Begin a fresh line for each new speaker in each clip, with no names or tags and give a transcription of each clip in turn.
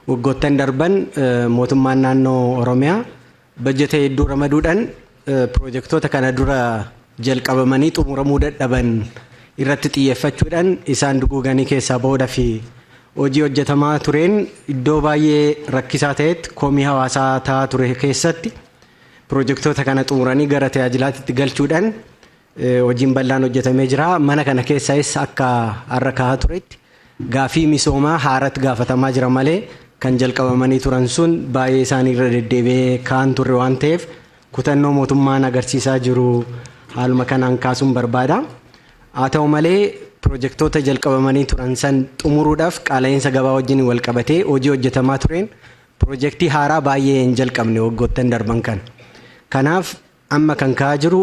waggoottan darban mootummaan naannoo Oromiyaa bajjeta hedduu ramaduudhaan piroojektota kana dura jalqabamanii xumuramuu dadhaban irratti xiyyeeffachuudhaan isaan duguuganii keessaa ba'uudhaaf hojii hojjetamaa tureen iddoo baay'ee rakkisaa ta'etti komii hawaasaa ta'aa ture keessatti piroojektota kana xumuranii gara tajaajilaatti galchuudhaan hojiin bal'aan hojjetamee jira. Mana kana keessaas akka har'a kaa'aa turetti gaafii misoomaa haaratti gaafatamaa jira malee kan jalqabamanii turan sun baay'ee isaanii irra deddeebi'ee ka'an turre waan ta'eef kutannoo mootummaan agarsiisaa jiru haaluma kanaan kaasuun barbaada. Haa ta'u malee piroojektota jalqabamanii turan san xumuruudhaaf qaala'insa gabaa wajjin wal qabatee hojii hojjetamaa tureen piroojektii haaraa baay'ee hin jalqabne waggoottan darban kan. Kanaaf amma kan ka'aa jiru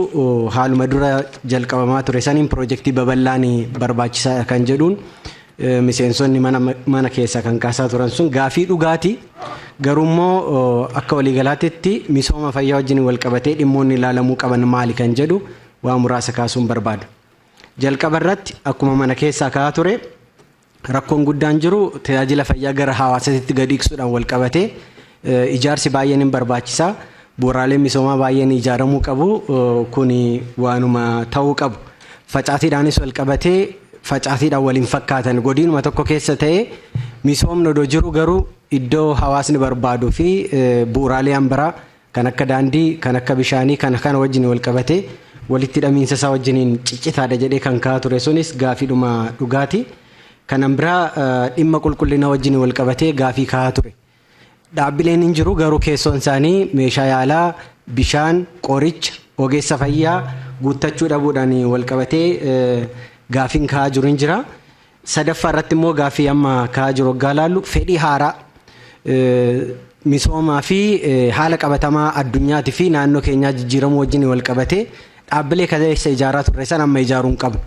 haaluma dura jalqabamaa ture saniin piroojektii babal'aan barbaachisaadha kan jedhuun miseensonni mana keessaa kan kaasaa turan sun gaafii dhugaatii garuummoo akka waliigalaatti misooma fayyaa wajjin wal qabatee dhimmoonni ilaalamuu qaban maali kan jedhu waa muraasa kaasuun barbaadu. Jalqaba irratti akkuma mana keessaa ka'aa ture rakkoon guddaan jiru tajaajila fayyaa gara hawaasaatti gadi dhiqsuudhaan wal qabatee ijaarsi baay'een hin barbaachisaa. Bu'uuraaleen misoomaa baay'een ijaaramuu qabu kun waanuma ta'uu qabu. Facaatiidhaanis wal qabatee facaatiidhaan waliin fakkaatan godinuma tokko keessa ta'ee misoomni odoo jiru garuu iddoo hawaasni barbaaduu fi bu'uuraalee biraa kan akka daandii kan akka bishaanii kana wajjin wal qabatee walitti hidhamiinsa isaa wajjiniin ciccitaadha jedhee kan ka'aa ture sunis gaafiidhuma dhugaati. Kanan biraa dhimma qulqullina wajjin wal qabatee gaafii ka'aa ture. Dhaabbileen hin jiru garuu keessoon isaanii meeshaa yaalaa, bishaan, qoricha, ogeessa fayyaa guuttachuu dhabuudhaan wal qabatee gaafiin ka'aa jiru hin jira. Sadaffaa irratti immoo gaafii amma ka'aa jiru waggaa laallu fedhii haaraa misoomaa fi haala qabatamaa addunyaatii fi naannoo keenyaa jijjiiramuu wajjin wal qabatee dhaabbilee kaleessa ijaaraa turre san amma ijaaruu hin qabnu.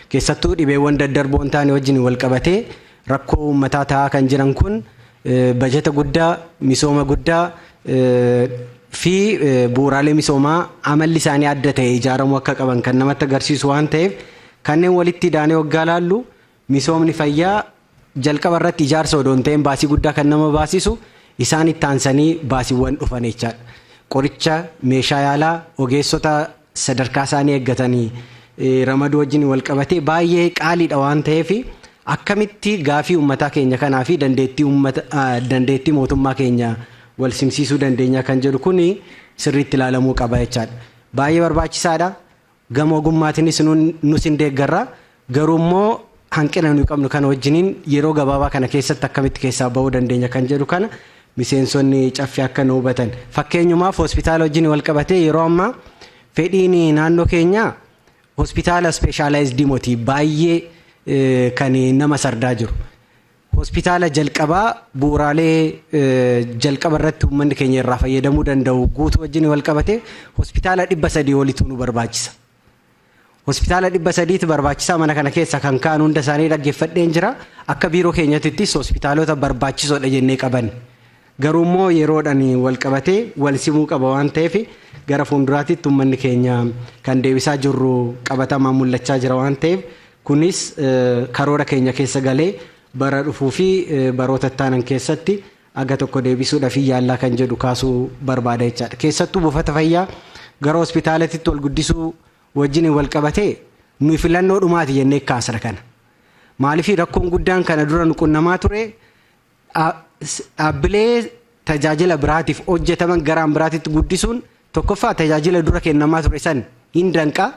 Keessattuu dhibeewwan daddarboon ta'an wajjin wal qabatee rakkoo uummataa ta'aa kan jiran kun bajeta guddaa, misooma guddaa fi bu'uuraalee misoomaa amalli isaanii adda ta'e ijaaramuu akka qaban kan namatti agarsiisu waan ta'eef kanneen walitti hidhaanee waggaa laallu misoomni fayyaa jalqaba irratti ijaarsa odoo hin ta'in baasii guddaa kan nama baasisu isaan itti aansanii baasiiwwan dhufan jechaadha. Qoricha, meeshaa yaalaa, ogeessota sadarkaa isaanii eeggatanii ramaduu wajjin wal qabatee baay'ee qaaliidha waan ta'eef akkamitti gaafii uummataa keenya kanaa fi dandeettii mootummaa keenya wal simsiisuu dandeenya kan jedhu kun sirriitti ilaalamuu qaba jechaadha. Baay'ee barbaachisaadha. Gama ogummaatiinis nus hin deeggarra garuu immoo hanqina nuyi qabnu kana wajjiniin yeroo gabaabaa kana keessatti akkamitti keessaa bahuu dandeenya kan jedhu kana miseensonni caffee akka nu hubatan. Fakkeenyumaaf hospitaala wajjin wal qabatee yeroo ammaa fedhiin naannoo keenya hospitaala speeshaalaayizidii mootii baay'ee kan nama sardaa jiru. Hospitaala jalqabaa bu'uuraalee jalqaba irratti uummanni keenya irraa fayyadamuu danda'u guutuu wajjin wal qabatee hospitaala 300 olitu nu barbaachisa. Hospitaala 300 barbaachisaa mana kana keessa kan ka'an hunda isaanii dhaggeeffadheen jira. Akka biiroo keenyattis hospitaalota barbaachisoodha jennee qaban. Garuu immoo yeroodhaan wal qabatee wal simuu qaba waan ta'eef gara fuulduraatti uummanni keenya kan deebisaa jirru qabatamaa mul'achaa jira waan ta'eef kunis karoora keenya keessa galee bara dhufuu fi baroota taanan keessatti aga tokko deebisuudhaaf yaallaa kan jedhu kaasuu barbaada jechaadha. Keessattuu buufata fayyaa gara hospitaalaatti ol guddisuu wajjin wal qabatee nuyi filannoo dhumaati jennee kaasra kana. Maaliif rakkoon guddaan kana dura nu qunnamaa ture dhaabbilee tajaajila biraatiif hojjetaman garaan biraatitti guddisuun tokkoffaa tajaajila dura kennamaa ture san hin danqaa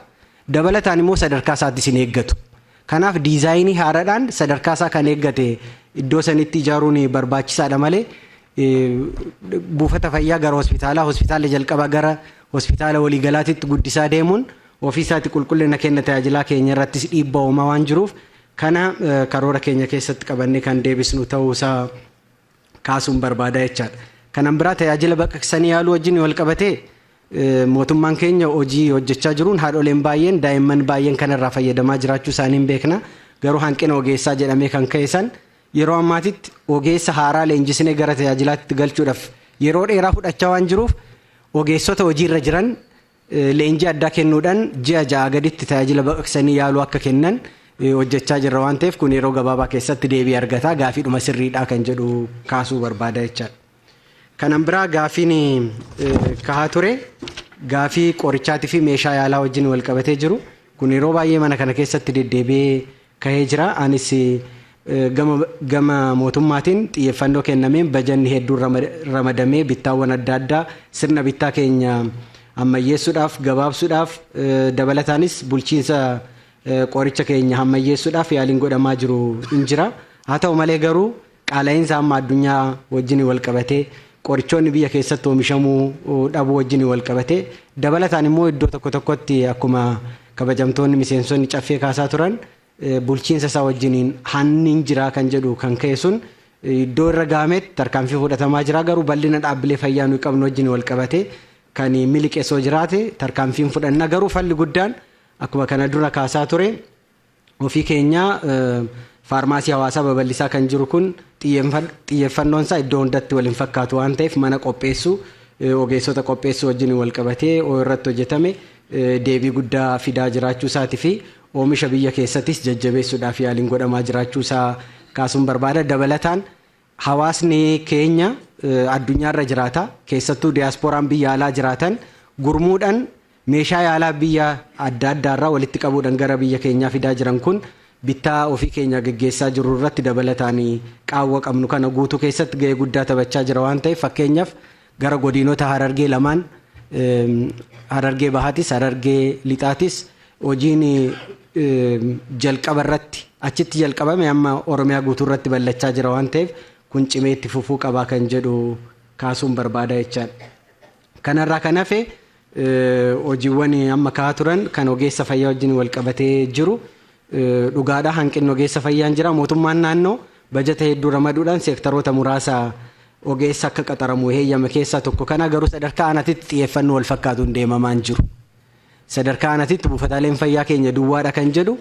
dabalataan immoo sadarkaa isaatti sin eeggatu. Kanaaf diizaayinii haaraadhaan sadarkaa isaa kan eeggate iddoo sanitti ijaaruun barbaachisaadha malee buufata fayyaa gara hospitaala jalqabaa gara hospitaala waliigalaatti guddisaa deemuun ofiisaatti qulqullina kenna tajaajilaa keenya irrattis dhiibbaa uumaa waan jiruuf kana karoora keenya keessatti qabannee kan deebisnu ta'uu isaa kaasuun barbaada jechaadha. Kanan biraa tajaajila baqaqsanii yaaluu wajjin wal qabatee mootummaan keenya hojii hojjechaa jiruun haadholeen baay'een daa'imman baay'een kanarraa fayyadamaa jiraachuu isaanii beekna. Garuu hanqina ogeessaa jedhamee kan ka'esan yeroo ammaatitti ogeessa haaraa leenjisnee gara tajaajilaatti galchuudhaaf yeroo dheeraa fudhachaa waan jiruuf ogeessota hojiirra jiran leenjii addaa kennuudhaan ji'a ja'a gaditti tajaajila baqaqsanii yaaluu akka kennan hojjechaa jirra waan ta'eef kun yeroo gabaabaa keessatti deebii argata gaafiidhuma sirriidhaa kan jedhu kaasuu barbaada jechaadha. Kanan biraa gaafiin kahaa ture gaafii qorichaatii fi meeshaa yaalaa wajjin wal qabatee jiru kun yeroo baay'ee mana kana keessatti deddeebi'ee kahee jira. Anis gama mootummaatiin xiyyeeffannoo kennameen bajanni hedduun ramadamee bittaawwan adda addaa sirna bittaa keenya ammayyeessuudhaaf gabaabsuudhaaf dabalataanis bulchiinsa qoricha keenya ammayyeessuudhaaf yaaliin godhamaa jiru hin jira. Haa ta'u malee garuu qaala'insa amma addunyaa wajjin wal qabatee qorichoonni biyya keessatti oomishamuu dhabuu wajjin wal qabatee dabalataan immoo iddoo tokko tokkotti akkuma kabajamtoonni miseensonni caffee kaasaa turan bulchiinsa isaa wajjiniin hanniin jira kan jedhu kan ka'e sun iddoo irra gaametti tarkaanfii fudhatamaa jira. Garuu bal'ina dhaabbilee fayyaa nuyi qabnu wajjin wal qabatee kan miliqeessoo jiraate tarkaanfiin fudhanna. Garuu falli guddaan akkuma kana dura kaasaa ture ofii keenya faarmaasii hawaasaa babal'isaa kan jiru kun xiyyeeffannoon isaa iddoo hundatti waliin fakkaatu waan ta'eef mana qopheessuu ogeessota qopheessuu wajjin wal qabatee irratti hojjetame deebii guddaa fidaa jiraachuu isaatii fi oomisha biyya keessattis jajjabeessuudhaaf yaaliin godhamaa jiraachuu isaa kaasuun barbaada. Dabalataan hawaasni keenya addunyaarra jiraata keessattuu diyaaspooraan biyya alaa jiraatan gurmuudhaan meeshaa yaalaa biyya adda addaarraa walitti qabuudhaan gara biyya keenyaa fidaa jiran kun bittaa ofii keenya gaggeessaa jiru irratti dabalataan qaawwa qabnu kana guutuu keessatti ga'ee guddaa taphachaa jira waan ta'eef fakkeenyaaf gara godinoota Harargee lamaan Harargee Bahaatis Harargee Lixaatis hojiin jalqaba irratti achitti jalqabame amma Oromiyaa guutuu irratti bal'achaa jira waan ta'eef kun cimee itti fufuu qabaa kan jedhu kaasuun barbaada jechaadha. Kanarraa kan hafe hojiiwwan amma kaa'aa turan kan ogeessa fayyaa wajjin wal qabatee jiru dhugaadhaa hanqinni ogeessa fayyaan jira. Mootummaan naannoo bajata hedduu ramaduudhaan seektaroota muraasa ogeessa akka qaxaramu heeyyama keessaa tokko kana garuu sadarkaa aanaatitti xiyyeeffannoo wal fakkaatuun deemamaan jiru. Sadarkaa aanaatitti buufataaleen fayyaa keenya duwwaadha kan jedhu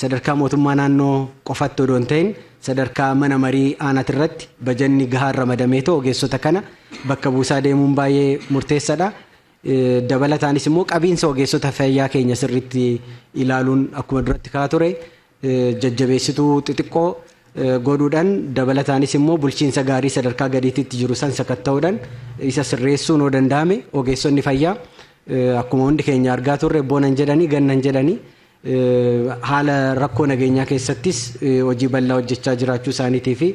sadarkaa mootummaa naannoo qofatti odoo hin ta'in sadarkaa mana marii aanaati irratti bajanni gahaan ramadamee ta'u ogeessota kana bakka buusaa deemuun baay'ee murteessaadha. Dabalataanis immoo qabiinsa ogeessota fayyaa keenya sirriitti ilaaluun akkuma duratti kaa'aa ture jajjabeessituu xixiqqoo godhuudhaan dabalataanis immoo bulchiinsa gaarii sadarkaa gadiitti jiru san sakatta'uudhaan isa sirreessuun yoo danda'ame ogeessonni fayyaa akkuma hundi keenya argaa turre boonan jedhanii gannan jedhanii haala rakkoo nageenyaa keessattis hojii bal'aa hojjechaa jiraachuu isaaniitii fi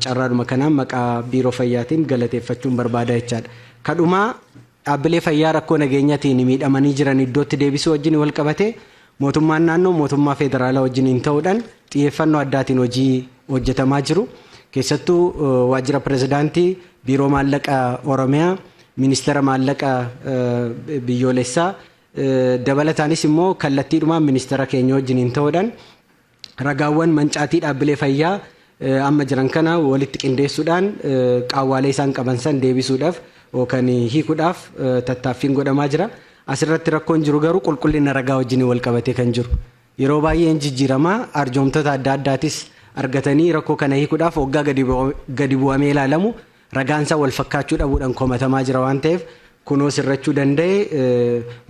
carraadhuma kanaan maqaa biiroo fayyaatiin galateeffachuun barbaada jechaadha. Kadhumaa dhaabbilee fayyaa rakkoo nageenyaatiin miidhamanii jiran iddootti deebisuu wajjin wal qabatee mootummaan naannoo mootummaa federaalaa wajjin ta'uudhaan xiyyeeffannoo addaatiin hojii hojjetamaa jiru. Keessattuu waajjira pirezidaantii biiroo maallaqa Oromiyaa ministeera maallaqa biyyoolessaa dabalataanis immoo kallattiidhumaan ministeera keenya wajjin ta'uudhaan ragaawwan mancaatii dhaabbilee fayyaa amma jiran kana walitti qindeessuudhaan qaawwaalee isaan qaban san deebisuudhaaf yookaan hiikuudhaaf tattaaffiin godhamaa jira. Asirratti rakkoon jiru garuu qulqullina ragaa wajjin wal qabatee kan jiru. Yeroo baay'ee jijjiiramaa arjoomtoota adda addaatis argatanii rakkoo kana hiikuudhaaf waggaa gadi bu'amee ilaalamu ragaansaa wal fakkaachuu dhabuudhaan komatamaa jira waan ta'eef kunoo sirrachuu danda'e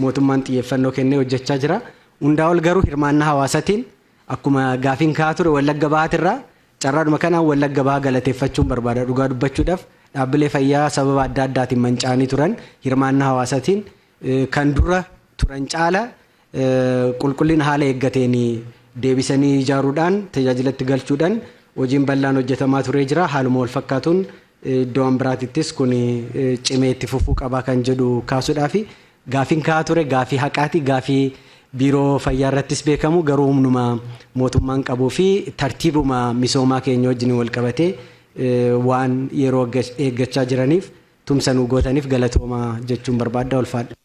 mootummaan xiyyeeffannoo kennee hojjechaa jira. Hundaa ol garuu hirmaannaa hawaasaatiin akkuma gaafiin kaa'aa ture Wallagga Bahaatirraa carraadhuma kanaan Wallagga Bahaa galateeffachuun barbaada. Dhugaa dubbachuudhaaf dhaabbilee fayyaa sababa adda addaatiin manca'anii turan hirmaannaa hawaasaatiin kan dura turan caala qulqullina haala eeggateen deebisanii ijaaruudhaan tajaajilatti galchuudhaan hojiin bal'aan hojjetamaa turee jira. Haaluma wal fakkaatuun iddoon biraatittis kun cimee itti fufuu qabaa kan jedhu kaasuudhaafi gaafiin kaa'aa ture gaafii haqaati gaafii biiroo fayyaa irrattis beekamu garuu humnuma mootummaan qabuu fi tartiibuma misoomaa keenya wajjin wal qabatee waan yeroo eeggachaa jiraniif tumsa nu gootaniif galatooma jechuun barbaada ulfaadha.